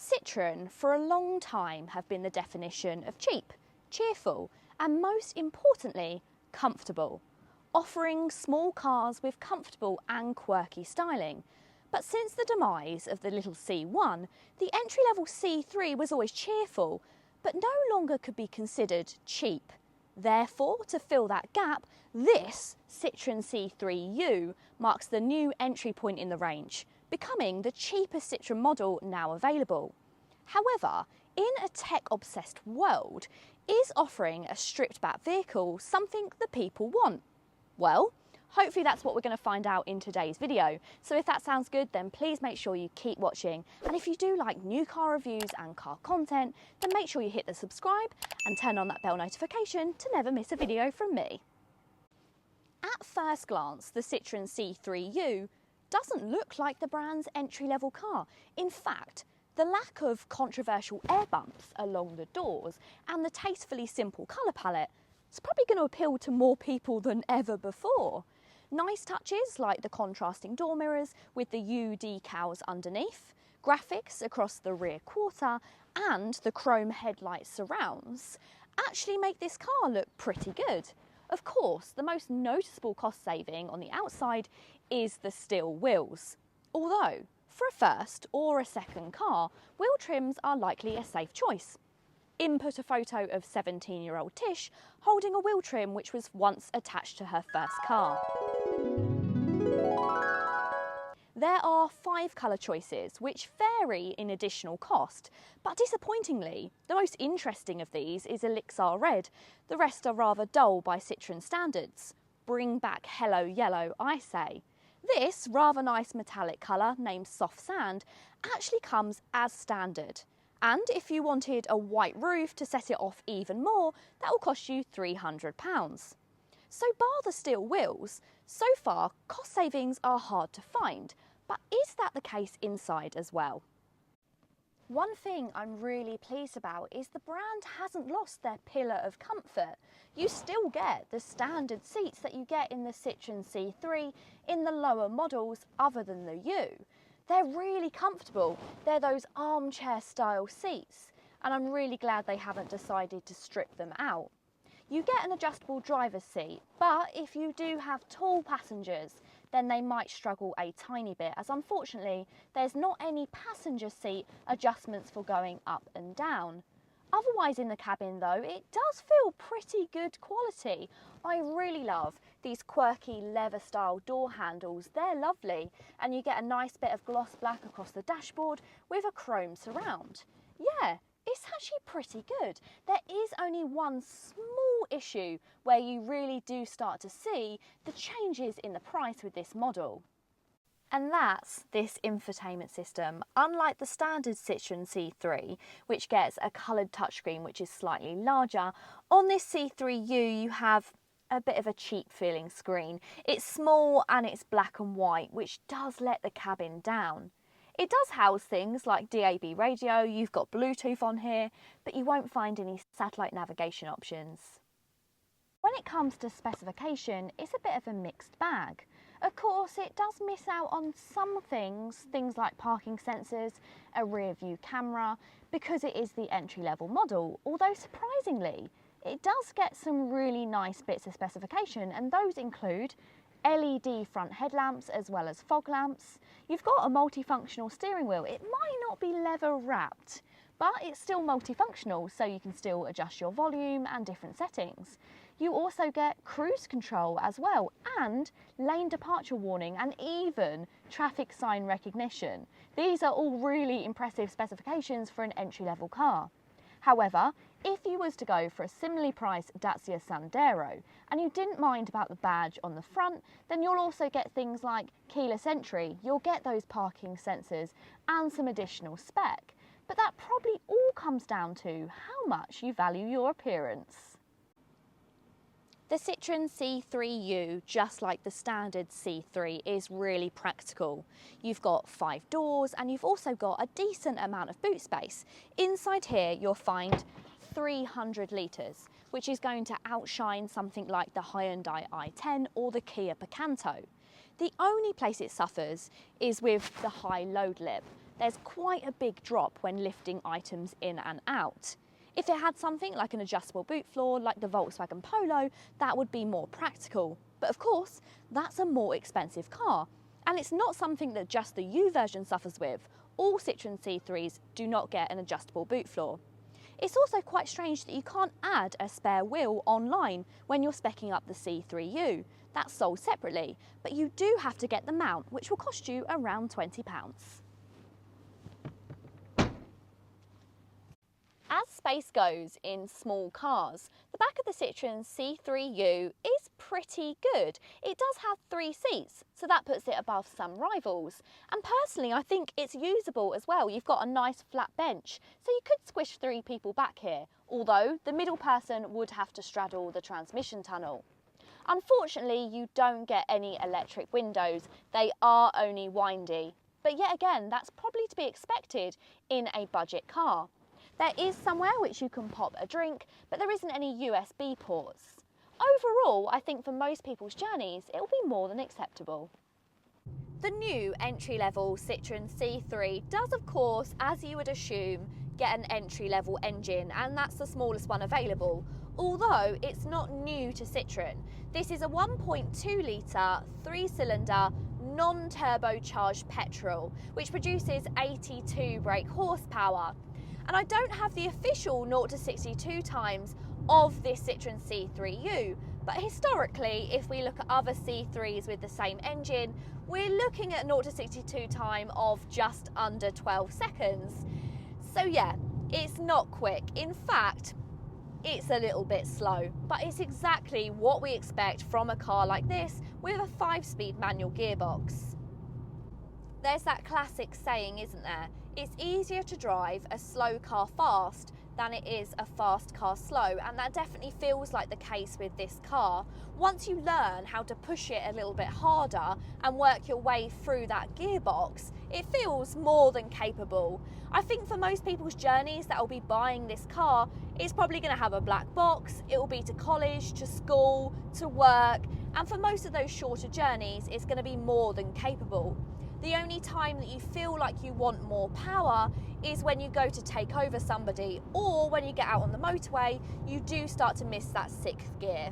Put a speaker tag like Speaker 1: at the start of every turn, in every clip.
Speaker 1: Citroen for a long time have been the definition of cheap, cheerful and most importantly comfortable, offering small cars with comfortable and quirky styling. But since the demise of the little C1, the entry-level C3 was always cheerful but no longer could be considered cheap. Therefore, to fill that gap, this Citroen C3 YOU marks the new entry point in the range, becoming the cheapest Citroen model now available. However, in a tech-obsessed world, is offering a stripped-back vehicle something the people want? Well, hopefully that's what we're going to find out in today's video. So if that sounds good, then please make sure you keep watching. And if you do like new car reviews and car content, then make sure you hit the subscribe and turn on that bell notification to never miss a video from me. At first glance, the Citroen C3 YOU doesn't look like the brand's entry-level car. In fact, the lack of controversial air bumps along the doors and the tastefully simple colour palette is probably going to appeal to more people than ever before. Nice touches like the contrasting door mirrors with the YOU decals underneath, graphics across the rear quarter and the chrome headlight surrounds actually make this car look pretty good. Of course, the most noticeable cost saving on the outside is the steel wheels. Although, for a first or a second car, wheel trims are likely a safe choice. Input a photo of 17-year-old Tish holding a wheel trim which was once attached to her first car. There are 5 colour choices which vary in additional cost, but disappointingly, the most interesting of these is Elixir Red. The rest are rather dull by Citroen standards. Bring back Hello Yellow, I say. This rather nice metallic colour named Soft Sand actually comes as standard. And if you wanted a white roof to set it off even more, that will cost you £300. So bar the steel wheels, so far cost savings are hard to find, but is that the case inside as well? One thing I'm really pleased about is the brand hasn't lost their pillar of comfort. You still get the standard seats that you get in the Citroen C3 in the lower models other than the YOU. They're really comfortable. They're those armchair style seats, and I'm really glad they haven't decided to strip them out. You get an adjustable driver's seat, but if you do have tall passengers, then they might struggle a tiny bit, as unfortunately there's not any passenger seat adjustments for going up and down. Otherwise in the cabin though, it does feel pretty good quality. I really love these quirky leather style door handles. They're lovely, and you get a nice bit of gloss black across the dashboard with a chrome surround. Yeah, it's actually pretty good. There is only one small issue where you really do start to see the changes in the price with this model. And that's this infotainment system. Unlike the standard Citroen C3, which gets a coloured touchscreen which is slightly larger, on this C3 YOU you have a bit of a cheap feeling screen. It's small and it's black and white, which does let the cabin down. It does house things like DAB radio, you've got Bluetooth on here, but you won't find any satellite navigation options. When it comes to specification, it's a bit of a mixed bag. Of course, it does miss out on some things like parking sensors, a rear view camera, because it is the entry-level model, although surprisingly, it does get some really nice bits of specification, and those include LED front headlamps as well as fog lamps. You've got a multifunctional steering wheel. It might not be leather wrapped, but it's still multifunctional, so you can still adjust your volume and different settings. You also get cruise control as well, and lane departure warning, and even traffic sign recognition. These are all really impressive specifications for an entry-level car. However, if you was to go for a similarly priced Dacia Sandero and you didn't mind about the badge on the front, then you'll also get things like keyless entry, you'll get those parking sensors and some additional spec. But that probably all comes down to how much you value your appearance. The Citroen C3 YOU, just like the standard C3, is really practical. You've got 5 doors and you've also got a decent amount of boot space. Inside here you'll find 300 litres, which is going to outshine something like the Hyundai i10 or the Kia Picanto. The only place it suffers is with the high load lip. there's quite a big drop when lifting items in and out. If it had something like an adjustable boot floor like the Volkswagen Polo, that would be more practical. But of course, that's a more expensive car. And it's not something that just the U version suffers with. All Citroen C3s do not get an adjustable boot floor. It's also quite strange that you can't add a spare wheel online when you're speccing up the C3U. That's sold separately, but you do have to get the mount, which will cost you around £20. As space goes in small cars, the back of the Citroen C3 YOU is pretty good. It does have 3 seats, so that puts it above some rivals. And personally, I think it's usable as well. You've got a nice flat bench, so you could squish 3 people back here, although the middle person would have to straddle the transmission tunnel. Unfortunately, you don't get any electric windows. They are only windy. But yet again, that's probably to be expected in a budget car. There is somewhere which you can pop a drink, but there isn't any USB ports. Overall, I think for most people's journeys, it will be more than acceptable. The new entry-level Citroen C3 does, of course, as you would assume, get an entry-level engine, and that's the smallest one available, although it's not new to Citroen. This is a 1.2 litre, 3-cylinder, non-turbocharged petrol, which produces 82 brake horsepower. And I don't have the official 0 to 62 times of this Citroen C3 YOU, but historically, if we look at other C3s with the same engine, we're looking at 0 to 62 time of just under 12 seconds. So yeah, it's not quick. In fact, it's a little bit slow, but it's exactly what we expect from a car like this with a 5-speed manual gearbox. There's that classic saying, isn't there? It's easier to drive a slow car fast than it is a fast car slow, and that definitely feels like the case with this car. Once you learn how to push it a little bit harder and work your way through that gearbox, it feels more than capable. I think for most people's journeys that will be buying this car, it's probably going to have a black box, it will be to college, to school, to work, and for most of those shorter journeys, it's going to be more than capable. The only time that you feel like you want more power is when you go to take over somebody, or when you get out on the motorway, you do start to miss that 6th gear.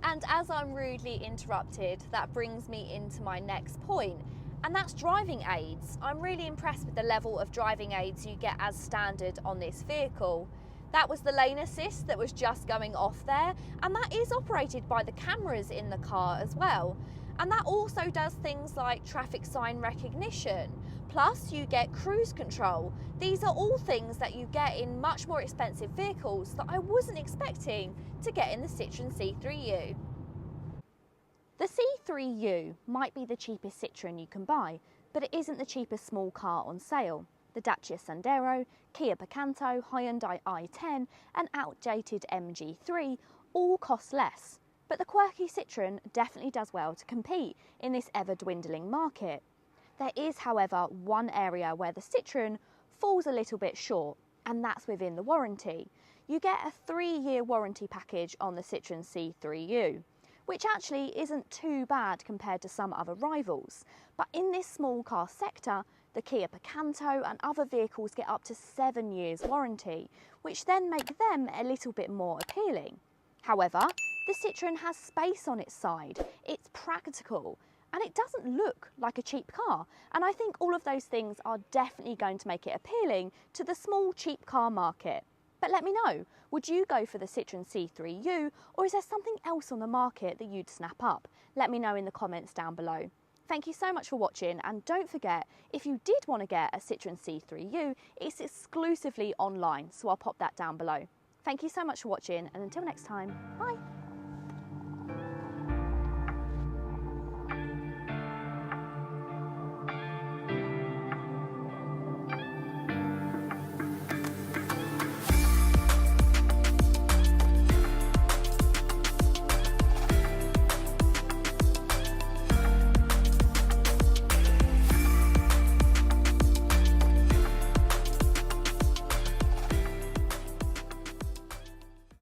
Speaker 1: And as I'm rudely interrupted, that brings me into my next point, and that's driving aids. I'm really impressed with the level of driving aids you get as standard on this vehicle. That was the lane assist that was just going off there, and that is operated by the cameras in the car as well. And that also does things like traffic sign recognition. Plus you get cruise control. These are all things that you get in much more expensive vehicles that I wasn't expecting to get in the Citroen C3 YOU. The C3 YOU might be the cheapest Citroen you can buy, but it isn't the cheapest small car on sale. The Dacia Sandero, Kia Picanto, Hyundai i10 and outdated MG3 all cost less. But the quirky Citroen definitely does well to compete in this ever-dwindling market. There is, however, one area where the Citroen falls a little bit short, and that's within the warranty. You get a 3-year warranty package on the Citroen C3 YOU, which actually isn't too bad compared to some other rivals. But in this small car sector, the Kia Picanto and other vehicles get up to 7 years warranty, which then make them a little bit more appealing. However, the Citroen has space on its side, it's practical, and it doesn't look like a cheap car. And I think all of those things are definitely going to make it appealing to the small cheap car market. But let me know, would you go for the Citroen C3 YOU, or is there something else on the market that you'd snap up? Let me know in the comments down below. Thank you so much for watching, and don't forget, if you did want to get a Citroen C3 YOU, it's exclusively online, so I'll pop that down below. Thank you so much for watching, and until next time, bye!